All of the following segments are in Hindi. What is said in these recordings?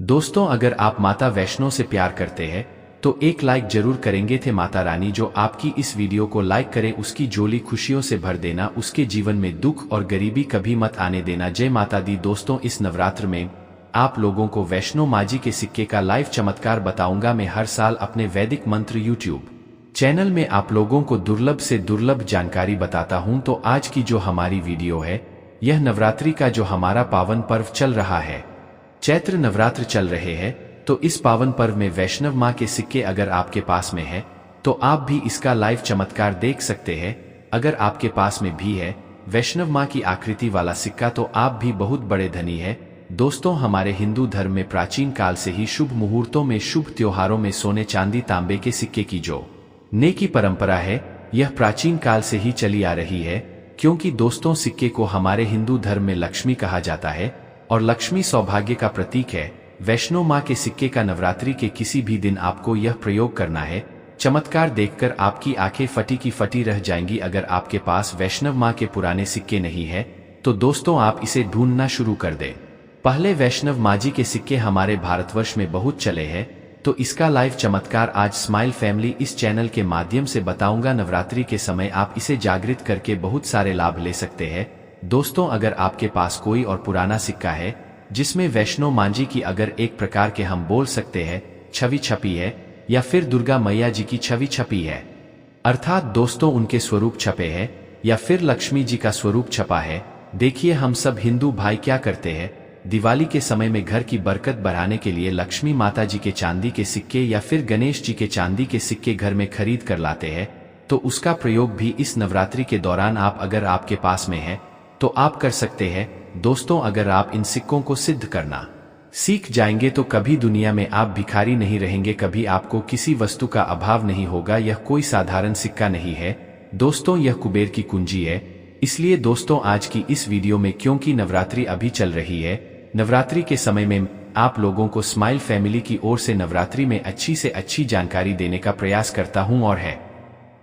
दोस्तों, अगर आप माता वैष्णो से प्यार करते हैं तो एक लाइक जरूर करेंगे थे। माता रानी जो आपकी इस वीडियो को लाइक करे उसकी झोली खुशियों से भर देना, उसके जीवन में दुख और गरीबी कभी मत आने देना। जय माता दी। दोस्तों, इस नवरात्र में आप लोगों को वैष्णो माजी के सिक्के का लाइव चमत्कार बताऊंगा। मैं हर साल अपने वैदिक मंत्र यूट्यूब चैनल में आप लोगों को दुर्लभ से दुर्लभ जानकारी बताता हूं। तो आज की जो हमारी वीडियो है, यह नवरात्रि का जो हमारा पावन पर्व चल रहा है, चैत्र नवरात्र चल रहे हैं, तो इस पावन पर्व में वैष्णव माँ के सिक्के अगर आपके पास में है तो आप भी इसका लाइव चमत्कार देख सकते हैं। अगर आपके पास में भी है वैष्णव माँ की आकृति वाला सिक्का तो आप भी बहुत बड़े धनी है। दोस्तों, हमारे हिंदू धर्म में प्राचीन काल से ही शुभ मुहूर्तों में, शुभ त्योहारों में सोने चांदी तांबे के सिक्के की जो नेकी परंपरा है, यह प्राचीन काल से ही चली आ रही है। क्योंकि दोस्तों, सिक्के को हमारे हिंदू धर्म में लक्ष्मी कहा जाता है और लक्ष्मी सौभाग्य का प्रतीक है। वैष्णो माँ के सिक्के का नवरात्रि के किसी भी दिन आपको यह प्रयोग करना है। चमत्कार देखकर आपकी आंखें फटी की फटी रह जाएंगी। अगर आपके पास वैष्णव माँ के पुराने सिक्के नहीं है तो दोस्तों आप इसे ढूंढना शुरू कर दें। पहले वैष्णव माजी के सिक्के हमारे भारतवर्ष में बहुत चले हैं, तो इसका लाइव चमत्कार आज स्माइल फैमिली इस चैनल के माध्यम से बताऊंगा। नवरात्रि के समय आप इसे जागृत करके बहुत सारे लाभ ले सकते हैं। दोस्तों, अगर आपके पास कोई और पुराना सिक्का है जिसमें वैष्णो मांजी की अगर एक प्रकार के हम बोल सकते हैं छवि छपी है, या फिर दुर्गा मैया जी की छवि छपी है, अर्थात दोस्तों उनके स्वरूप छपे हैं, या फिर लक्ष्मी जी का स्वरूप छपा है। देखिए, हम सब हिंदू भाई क्या करते हैं, दिवाली के समय में घर की बरकत बढ़ाने के लिए लक्ष्मी माता जी के चांदी के सिक्के या फिर गणेश जी के चांदी के सिक्के घर में खरीद कर लाते हैं। तो उसका प्रयोग भी इस नवरात्रि के दौरान आप अगर आपके पास में है तो आप कर सकते हैं। दोस्तों, अगर आप इन सिक्कों को सिद्ध करना सीख जाएंगे तो कभी दुनिया में आप भिखारी नहीं रहेंगे, कभी आपको किसी वस्तु का अभाव नहीं होगा। यह कोई साधारण सिक्का नहीं है दोस्तों, यह कुबेर की कुंजी है। इसलिए दोस्तों, आज की इस वीडियो में, क्योंकि नवरात्रि अभी चल रही है, नवरात्रि के समय में आप लोगों को स्माइल फैमिली की ओर से नवरात्रि में अच्छी से अच्छी जानकारी देने का प्रयास करता हूं। और है,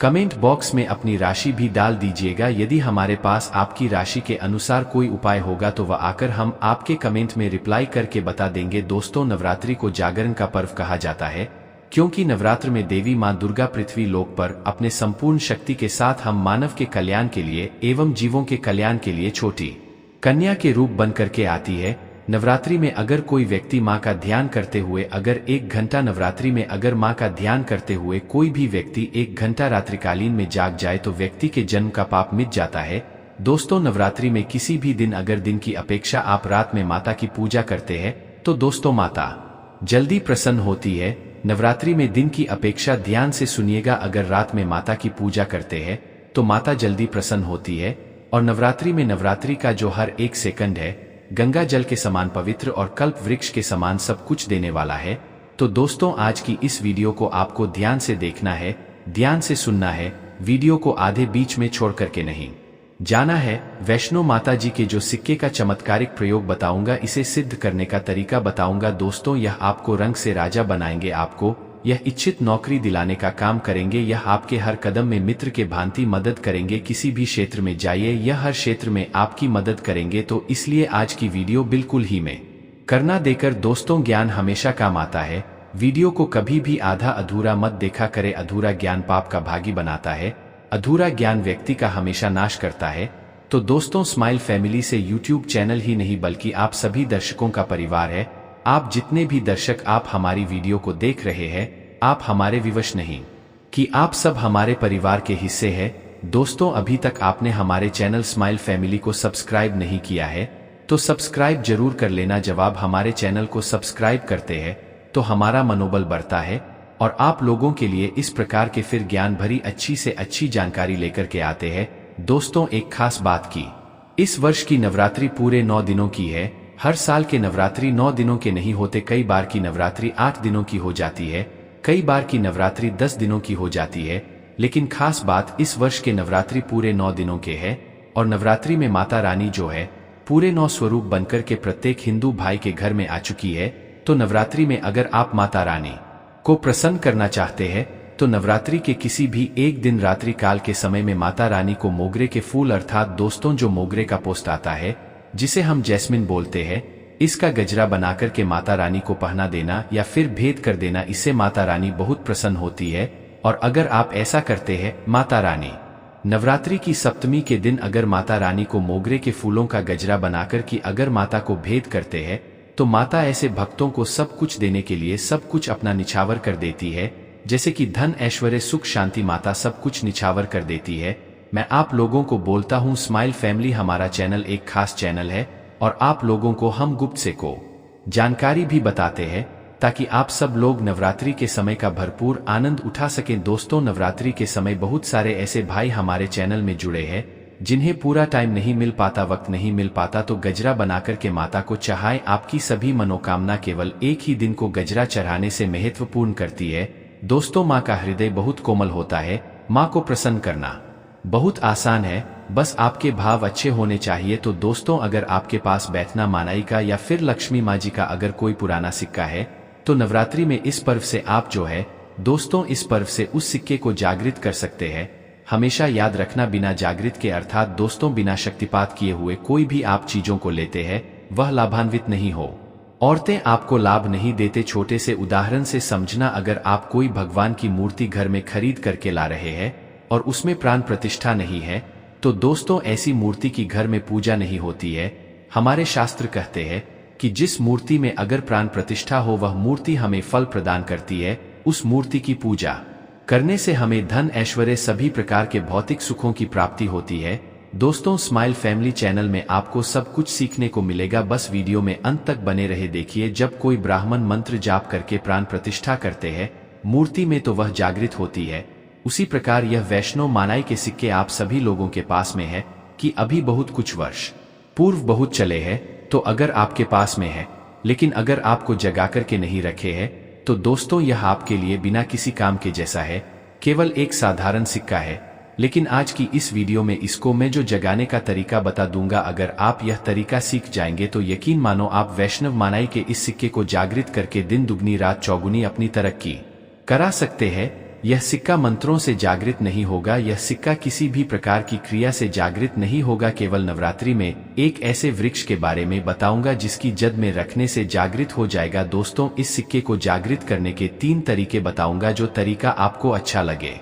कमेंट बॉक्स में अपनी राशि भी डाल दीजिएगा। यदि हमारे पास आपकी राशि के अनुसार कोई उपाय होगा तो वह आकर हम आपके कमेंट में रिप्लाई करके बता देंगे। दोस्तों, नवरात्रि को जागरण का पर्व कहा जाता है, क्योंकि नवरात्र में देवी मां दुर्गा पृथ्वी लोक पर अपने संपूर्ण शक्ति के साथ हम मानव के कल्याण के लिए एवं जीवों के कल्याण के लिए छोटी कन्या के रूप बन करके आती है। नवरात्रि में अगर कोई व्यक्ति माँ का ध्यान करते हुए अगर 1 घंटा, नवरात्रि में अगर माँ का ध्यान करते हुए कोई भी व्यक्ति 1 घंटा रात्रिकालीन में जाग जाए तो व्यक्ति के जन्म का पाप मिट जाता है। दोस्तों, नवरात्रि में किसी भी दिन अगर दिन की अपेक्षा आप रात में माता की पूजा करते हैं तो दोस्तों माता जल्दी प्रसन्न होती है। नवरात्रि में दिन की अपेक्षा, ध्यान से सुनिएगा, अगर रात में माता की पूजा करते हैं तो माता जल्दी प्रसन्न होती है। और नवरात्रि में, नवरात्रि का जो हर एक सेकंड है गंगा जल के समान पवित्र और कल्प वृक्ष के समान सब कुछ देने वाला है। तो दोस्तों, आज की इस वीडियो को आपको ध्यान से देखना है, ध्यान से सुनना है, वीडियो को आधे बीच में छोड़ करके नहीं जाना है। वैष्णो माता जी के जो सिक्के का चमत्कारिक प्रयोग बताऊंगा, इसे सिद्ध करने का तरीका बताऊंगा। दोस्तों, यह आपको रंग से राजा बनाएंगे, आपको यह इच्छित नौकरी दिलाने का काम करेंगे, यह आपके हर कदम में मित्र के भांति मदद करेंगे। किसी भी क्षेत्र में जाइए, यह हर क्षेत्र में आपकी मदद करेंगे। तो इसलिए आज की वीडियो बिल्कुल ही में करना देकर। दोस्तों, ज्ञान हमेशा काम आता है, वीडियो को कभी भी आधा अधूरा मत देखा करे। अधूरा ज्ञान पाप का भागी बनाता है, अधूरा ज्ञान व्यक्ति का हमेशा नाश करता है। तो दोस्तों, स्माइल फैमिली से यूट्यूब चैनल ही नहीं बल्कि आप सभी दर्शकों का परिवार है। आप जितने भी दर्शक आप हमारी वीडियो को देख रहे हैं, आप हमारे विवश नहीं कि आप सब हमारे परिवार के हिस्से हैं। दोस्तों, अभी तक आपने हमारे चैनल स्माइल फैमिली को सब्सक्राइब नहीं किया है तो सब्सक्राइब जरूर कर लेना। जवाब हमारे चैनल को सब्सक्राइब करते हैं तो हमारा मनोबल बढ़ता है और आप लोगों के लिए इस प्रकार के फिर ज्ञान भरी अच्छी से अच्छी जानकारी लेकर के आते हैं। दोस्तों, एक खास बात की, इस वर्ष की नवरात्रि पूरे 9 दिनों की है। हर साल के नवरात्रि 9 दिनों के नहीं होते, कई बार की नवरात्रि 8 दिनों की हो जाती है, कई बार की नवरात्रि 10 दिनों की हो जाती है। लेकिन खास बात, इस वर्ष के नवरात्रि पूरे 9 दिनों के हैं। और नवरात्रि में माता रानी जो है पूरे 9 स्वरूप बनकर के प्रत्येक हिंदू भाई के घर में आ चुकी है। तो नवरात्रि में अगर आप माता रानी को प्रसन्न करना चाहते हैं तो नवरात्रि के किसी भी एक दिन रात्रि काल के समय में माता रानी को मोगरे के फूल, अर्थात दोस्तों जो मोगरे का पुष्प आता है जिसे हम जैस्मिन बोलते हैं, इसका गजरा बनाकर के माता रानी को पहना देना या फिर भेद कर देना, इससे माता रानी बहुत प्रसन्न होती है। और अगर आप ऐसा करते हैं, माता रानी नवरात्रि की सप्तमी के दिन अगर माता रानी को मोगरे के फूलों का गजरा बनाकर कि अगर माता को भेद करते हैं, तो माता ऐसे भक्तों को सब कुछ देने के लिए सब कुछ अपना निछावर कर देती है, जैसे कि धन, ऐश्वर्य, सुख, शांति, माता सब कुछ निछावर कर देती है। मैं आप लोगों को बोलता हूँ, स्माइल फैमिली हमारा चैनल एक खास चैनल है और आप लोगों को हम गुप्त से को जानकारी भी बताते हैं ताकि आप सब लोग नवरात्रि के समय का भरपूर आनंद उठा सकें। दोस्तों, नवरात्रि के समय बहुत सारे ऐसे भाई हमारे चैनल में जुड़े हैं जिन्हें पूरा टाइम नहीं मिल पाता, वक्त नहीं मिल पाता, तो गजरा बनाकर के माता को चढ़ाएं। आपकी सभी मनोकामना केवल एक ही दिन को गजरा चढ़ाने से महत्वपूर्ण करती है। दोस्तों, माँ का हृदय बहुत कोमल होता है। माँ को प्रसन्न करना बहुत आसान है, बस आपके भाव अच्छे होने चाहिए। तो दोस्तों, अगर आपके पास बैठना मानाई का या फिर लक्ष्मी माँ जी का अगर कोई पुराना सिक्का है, तो नवरात्रि में इस पर्व से आप जो है दोस्तों, इस पर्व से उस सिक्के को जागृत कर सकते हैं। हमेशा याद रखना, बिना जागृत के अर्थात दोस्तों बिना शक्तिपात किए हुए कोई भी आप चीजों को लेते हैं वह लाभान्वित नहीं हो। औरतें आपको लाभ नहीं देते। छोटे से उदाहरण से समझना, अगर आप कोई भगवान की मूर्ति घर में खरीद करके ला रहे हैं और उसमें प्राण प्रतिष्ठा नहीं है, तो दोस्तों ऐसी मूर्ति की घर में पूजा नहीं होती है। हमारे शास्त्र कहते हैं कि जिस मूर्ति में अगर प्राण प्रतिष्ठा हो वह मूर्ति हमें फल प्रदान करती है। उस मूर्ति की पूजा करने से हमें धन, ऐश्वर्य, सभी प्रकार के भौतिक सुखों की प्राप्ति होती है। दोस्तों, स्माइल फैमिली चैनल में आपको सब कुछ सीखने को मिलेगा, बस वीडियो में अंत तक बने रहे। देखिए, जब कोई ब्राह्मण मंत्र जाप करके प्राण प्रतिष्ठा करते हैं मूर्ति में तो वह जागृत होती है। उसी प्रकार यह वैष्णव मानाई के सिक्के आप सभी लोगों के पास में है कि अभी बहुत कुछ वर्ष पूर्व बहुत चले हैं, तो अगर आपके पास में है लेकिन अगर आपको जगा करके नहीं रखे हैं, तो दोस्तों यह आपके लिए बिना किसी काम के जैसा है, केवल एक साधारण सिक्का है। लेकिन आज की इस वीडियो में इसको मैं जो जगाने का तरीका बता दूंगा, अगर आप यह तरीका सीख जाएंगे तो यकीन मानो आप वैष्णव मानाई के इस सिक्के को जागृत करके दिन दुगनी रात चौगुनी अपनी तरक्की करा सकते हैं। यह सिक्का मंत्रों से जागृत नहीं होगा, यह सिक्का किसी भी प्रकार की क्रिया से जागृत नहीं होगा। केवल नवरात्रि में एक ऐसे वृक्ष के बारे में बताऊंगा जिसकी जद में रखने से जागृत हो जाएगा। दोस्तों, इस सिक्के को जागृत करने के 3 तरीके बताऊंगा। जो तरीका आपको अच्छा लगे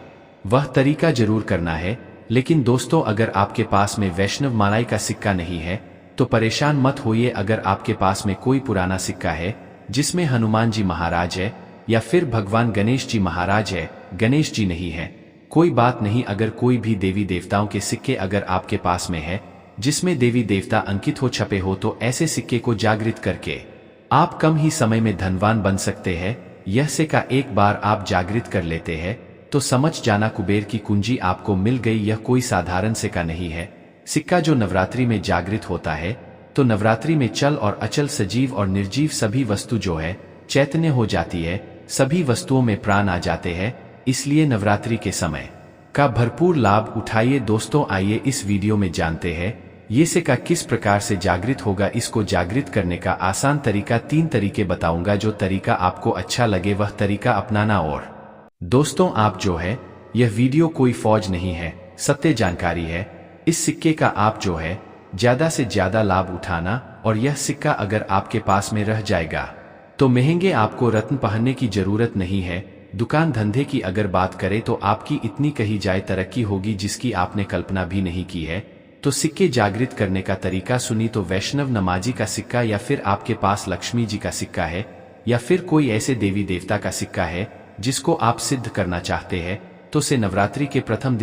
वह तरीका जरूर करना है। लेकिन दोस्तों, अगर आपके पास में वैष्णव मानाई का सिक्का नहीं है तो परेशान मत होइए। अगर आपके पास में कोई पुराना सिक्का है जिसमें हनुमान जी महाराज है या फिर भगवान गणेश जी महाराज है, गणेश जी नहीं है, कोई बात नहीं। अगर कोई भी देवी देवताओं के सिक्के अगर आपके पास में है जिसमें देवी देवता अंकित हो, छपे हो, तो ऐसे सिक्के को जागृत करके आप कम ही समय में धनवान बन सकते हैं। यह सिक्का एक बार आप जागृत कर लेते हैं तो समझ जाना कुबेर की कुंजी आपको मिल गई। यह कोई साधारण सिक्का नहीं है। सिक्का जो नवरात्रि में जागृत होता है तो नवरात्रि में चल और अचल, सजीव और निर्जीव सभी वस्तु जो है चैतन्य हो जाती है, सभी वस्तुओं में प्राण आ जाते हैं। इसलिए नवरात्रि के समय का भरपूर लाभ उठाइए। दोस्तों, आइए इस वीडियो में जानते हैं ये सिक्का किस प्रकार से जागृत होगा। इसको जागृत करने का आसान तरीका 3 तरीके बताऊंगा। जो तरीका आपको अच्छा लगे वह तरीका अपनाना। और दोस्तों, आप जो है यह वीडियो कोई फौज नहीं है, सत्य जानकारी है। इस सिक्के का आप जो है ज्यादा से ज्यादा लाभ उठाना। और यह सिक्का अगर आपके पास में रह जाएगा तो महंगे आपको रत्न पहनने की जरूरत नहीं है। दुकान धंधे की अगर बात करें तो आपकी इतनी कही जाए तरक्की होगी जिसकी आपने कल्पना भी नहीं की है। तो सिक्के जागृत करने का तरीका सुनी तो वैष्णव नमाजी का सिक्का या फिर आपके पास लक्ष्मी जी का सिक्का है या फिर कोई ऐसे देवी देवता का सिक्का है जिसको आप सिद्ध करना चाहते हैं, तो से नवरात्रि के प्रथम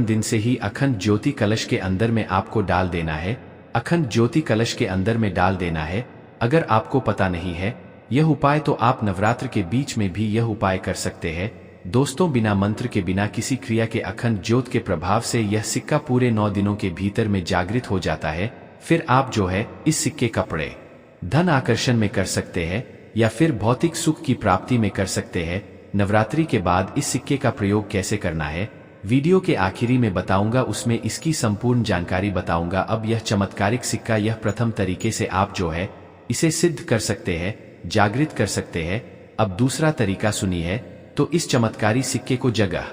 दिन से ही अखंड ज्योति कलश के अंदर में आपको डाल देना है। अखंड ज्योति कलश के अंदर में डाल देना है। अगर आपको पता नहीं है यह उपाय तो आप नवरात्र के बीच में भी यह उपाय कर सकते हैं। दोस्तों, बिना मंत्र के, बिना किसी क्रिया के अखंड ज्योत के प्रभाव से यह सिक्का पूरे 9 दिनों के भीतर में जागृत हो जाता है। फिर आप जो है इस सिक्के कपड़े धन आकर्षण में कर सकते हैं या फिर भौतिक सुख की प्राप्ति में कर सकते हैं। नवरात्रि के बाद इस सिक्के का प्रयोग कैसे करना है वीडियो के आखिरी में बताऊंगा, उसमें इसकी संपूर्ण जानकारी बताऊंगा। अब यह चमत्कारिक सिक्का, यह प्रथम तरीके से आप जो है इसे सिद्ध कर सकते हैं, जागृत कर सकते हैं। अब दूसरा तरीका सुनिए। तो इस चमत्कारी सिक्के को जगह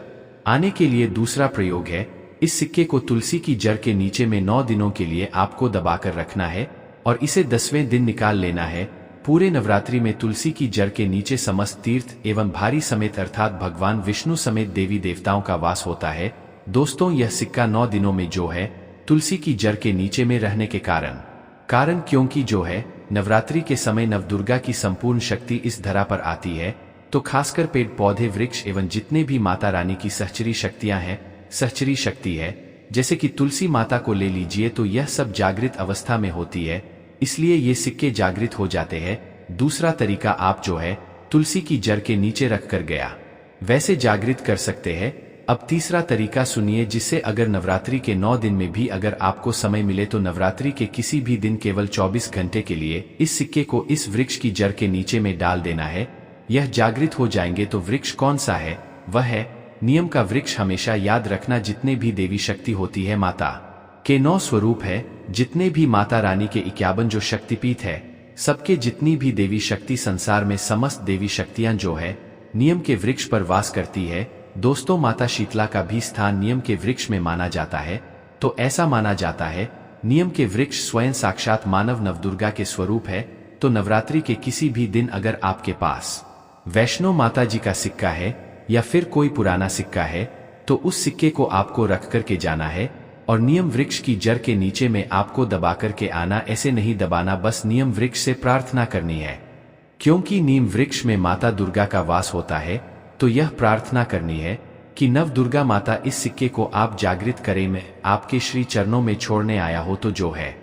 आने के लिए दूसरा प्रयोग है, इस सिक्के को तुलसी की जड़ के नीचे में 9 दिनों के लिए आपको दबाकर रखना है। और इसे 10वें दिन निकाल लेना है। पूरे नवरात्रि में तुलसी की जड़ के नीचे समस्त तीर्थ एवं भारी समेत अर्थात भगवान विष्णु समेत देवी देवताओं का वास होता है। दोस्तों, यह सिक्का 9 दिनों में जो है तुलसी की जड़ के नीचे में रहने के कारण क्योंकि जो है नवरात्रि के समय नवदुर्गा की संपूर्ण शक्ति इस धरा पर आती है, तो खासकर पेड़ पौधे वृक्ष एवं जितने भी माता रानी की सहचरी शक्तियां हैं, सहचरी शक्ति है, जैसे कि तुलसी माता को ले लीजिए, तो यह सब जागृत अवस्था में होती है, इसलिए ये सिक्के जागृत हो जाते हैं। दूसरा तरीका आप जो है तुलसी की जड़ के नीचे रख कर गया वैसे जागृत कर सकते हैं। अब तीसरा तरीका सुनिए, जिससे अगर नवरात्रि के 9 दिन में भी अगर आपको समय मिले तो नवरात्रि के किसी भी दिन केवल 24 घंटे के लिए इस सिक्के को इस वृक्ष की जड़ के नीचे में डाल देना है। यह जागृत हो जाएंगे। तो वृक्ष कौन सा है? वह है नियम का वृक्ष। हमेशा याद रखना, जितने भी देवी शक्ति होती है माता के 9 स्वरूप है, जितने भी माता रानी के 51 जो शक्तिपीठ है, सबके जितनी भी देवी शक्ति संसार में समस्त देवी शक्तियां जो है नियम के वृक्ष पर वास करती है। दोस्तों, माता शीतला का भी स्थान नियम के वृक्ष में माना जाता है। तो ऐसा माना जाता है नियम के वृक्ष स्वयं साक्षात मानव नवदुर्गा के स्वरूप है। तो नवरात्रि के किसी भी दिन अगर आपके पास वैष्णो माता जी का सिक्का है या फिर कोई पुराना सिक्का है, तो उस सिक्के को आपको रख कर के जाना है और नियम वृक्ष की जड़ के नीचे में आपको दबा करके आना। ऐसे नहीं दबाना, बस नियम वृक्ष से प्रार्थना करनी है, क्योंकि नीम वृक्ष में माता दुर्गा का वास होता है। तो यह प्रार्थना करनी है कि नव दुर्गा माता इस सिक्के को आप जागृत करें, मैं आपके श्री चरणों में छोड़ने आया हो। तो जो है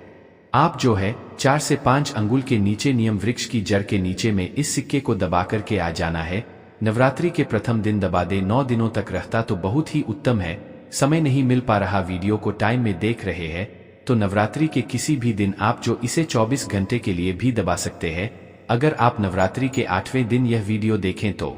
आप जो है 4 से 5 अंगुल के नीचे नियम वृक्ष की जड़ के नीचे में इस सिक्के को दबा करके आ जाना है। नवरात्रि के प्रथम दिन दबा दे, 9 दिनों तक रहता तो बहुत ही उत्तम है। समय नहीं मिल पा रहा, वीडियो को टाइम में देख रहे हैं, तो नवरात्रि के किसी भी दिन आप जो इसे 24 घंटे के लिए भी दबा सकते हैं। अगर आप नवरात्रि के 8वें दिन यह वीडियो देखें तो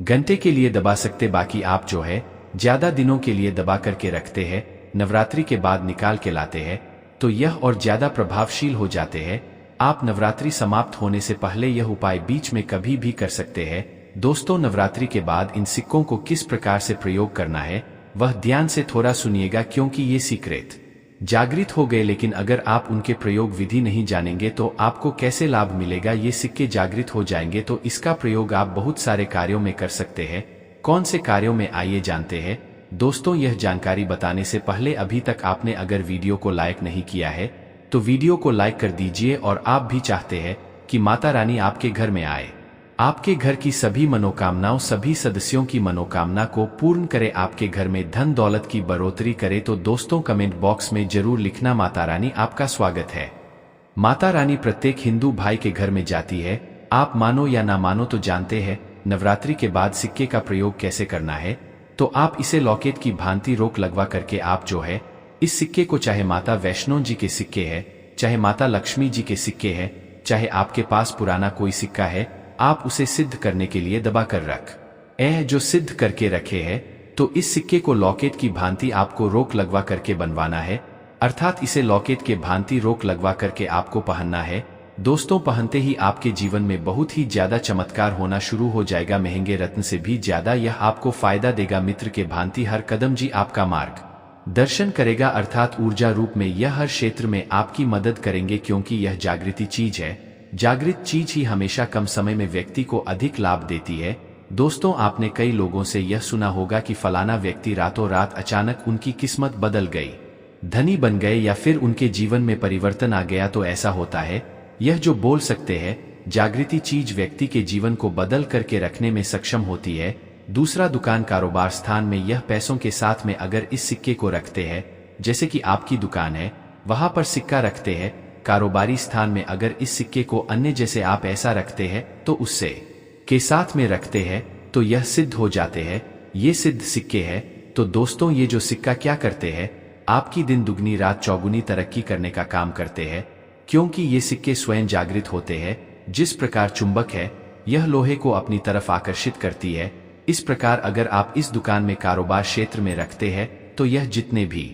घंटे के लिए दबा सकते, बाकी आप जो है ज्यादा दिनों के लिए दबा करके रखते हैं, नवरात्रि के बाद निकाल के लाते हैं, तो यह और ज्यादा प्रभावशील हो जाते हैं। आप नवरात्रि समाप्त होने से पहले यह उपाय बीच में कभी भी कर सकते हैं। दोस्तों, नवरात्रि के बाद इन सिक्कों को किस प्रकार से प्रयोग करना है वह ध्यान से थोड़ा सुनिएगा, क्योंकि ये सीक्रेट जागृत हो गए, लेकिन अगर आप उनके प्रयोग विधि नहीं जानेंगे तो आपको कैसे लाभ मिलेगा। ये सिक्के जागृत हो जाएंगे तो इसका प्रयोग आप बहुत सारे कार्यों में कर सकते हैं। कौन से कार्यों में, आइए जानते हैं। दोस्तों, यह जानकारी बताने से पहले अभी तक आपने अगर वीडियो को लाइक नहीं किया है तो वीडियो को लाइक कर दीजिए, और आप भी चाहते हैं कि माता रानी आपके घर में आए, आपके घर की सभी मनोकामनाओं, सभी सदस्यों की मनोकामना को पूर्ण करे, आपके घर में धन दौलत की बढ़ोतरी करे, तो दोस्तों कमेंट बॉक्स में जरूर लिखना, माता रानी आपका स्वागत है। माता रानी प्रत्येक हिंदू भाई के घर में जाती है। आप मानो या ना मानो तो जानते हैं नवरात्रि के बाद सिक्के का प्रयोग कैसे करना है। तो आप इसे लॉकेट की भांति रोक लगवा करके आप जो है इस सिक्के को, चाहे माता वैष्णो जी के सिक्के है, चाहे माता लक्ष्मी जी के सिक्के है, चाहे आपके पास पुराना कोई सिक्का है, आप उसे सिद्ध करने के लिए दबा कर रख जो सिद्ध करके रखे हैं, तो इस सिक्के को लॉकेट की भांति आपको रोक लगवा करके बनवाना है, अर्थात इसे लॉकेट के भांति रोक लगवा करके आपको पहनना है। दोस्तों, पहनते ही आपके जीवन में बहुत ही ज्यादा चमत्कार होना शुरू हो जाएगा। महंगे रत्न से भी ज्यादा यह आपको फायदा देगा। मित्र के भांति हर कदम जी आपका मार्ग दर्शन करेगा, अर्थात ऊर्जा रूप में यह हर क्षेत्र में आपकी मदद करेंगे, क्योंकि यह जागृति चीज है। जागृत चीज ही हमेशा कम समय में व्यक्ति को अधिक लाभ देती है। दोस्तों, आपने कई लोगों से यह सुना होगा कि फलाना व्यक्ति रातों रात अचानक उनकी किस्मत बदल गई, धनी बन गए, या फिर उनके जीवन में परिवर्तन आ गया। तो ऐसा होता है, यह जो बोल सकते हैं जागृति चीज व्यक्ति के जीवन को बदल करके रखने में सक्षम होती है। दूसरा, दुकान कारोबार स्थान में यह पैसों के साथ में अगर इस सिक्के को रखते हैं, जैसे कि आपकी दुकान है वहां पर सिक्का रखते हैं, कारोबारी स्थान में अगर इस सिक्के को अन्य जैसे आप ऐसा रखते हैं तो उससे के साथ में रखते हैं, तो यह सिद्ध हो जाते हैं। ये सिद्ध सिक्के हैं। तो दोस्तों, ये जो सिक्का क्या करते हैं, आपकी दिन दुगनी रात चौगुनी तरक्की करने का काम करते हैं, क्योंकि ये सिक्के स्वयं जागृत होते हैं। जिस प्रकार चुंबक है यह लोहे को अपनी तरफ आकर्षित करती है, इस प्रकार अगर आप इस दुकान में कारोबार क्षेत्र में रखते हैं तो यह जितने भी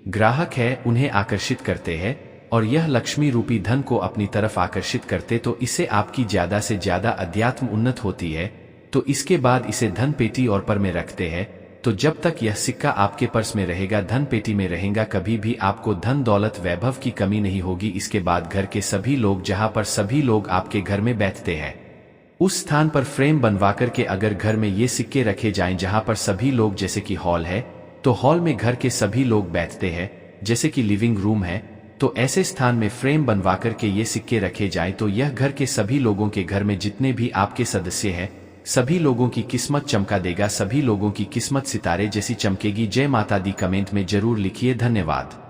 ग्राहक है उन्हें आकर्षित करते हैं, और यह लक्ष्मी रूपी धन को अपनी तरफ आकर्षित करते, तो इससे आपकी ज्यादा से ज्यादा अध्यात्म उन्नत होती है। तो इसके बाद इसे धन पेटी और पर में रखते हैं। तो जब तक यह सिक्का आपके पर्स में रहेगा, धन पेटी में रहेगा, कभी भी आपको धन दौलत वैभव की कमी नहीं होगी। इसके बाद घर के सभी लोग, जहां पर सभी लोग आपके घर में बैठते हैं, उस स्थान पर फ्रेम बनवा कर के अगर घर में ये सिक्के रखे जाएं जहां पर सभी लोग, जैसे कि हॉल है तो हॉल में घर के सभी लोग बैठते हैं, जैसे कि लिविंग रूम है तो ऐसे स्थान में फ्रेम बनवा कर के ये सिक्के रखे जाएं तो यह घर के सभी लोगों के घर में जितने भी आपके सदस्य हैं सभी लोगों की किस्मत चमका देगा, सभी लोगों की किस्मत सितारे जैसी चमकेगी। जय माता दी कमेंट में जरूर लिखिए। धन्यवाद।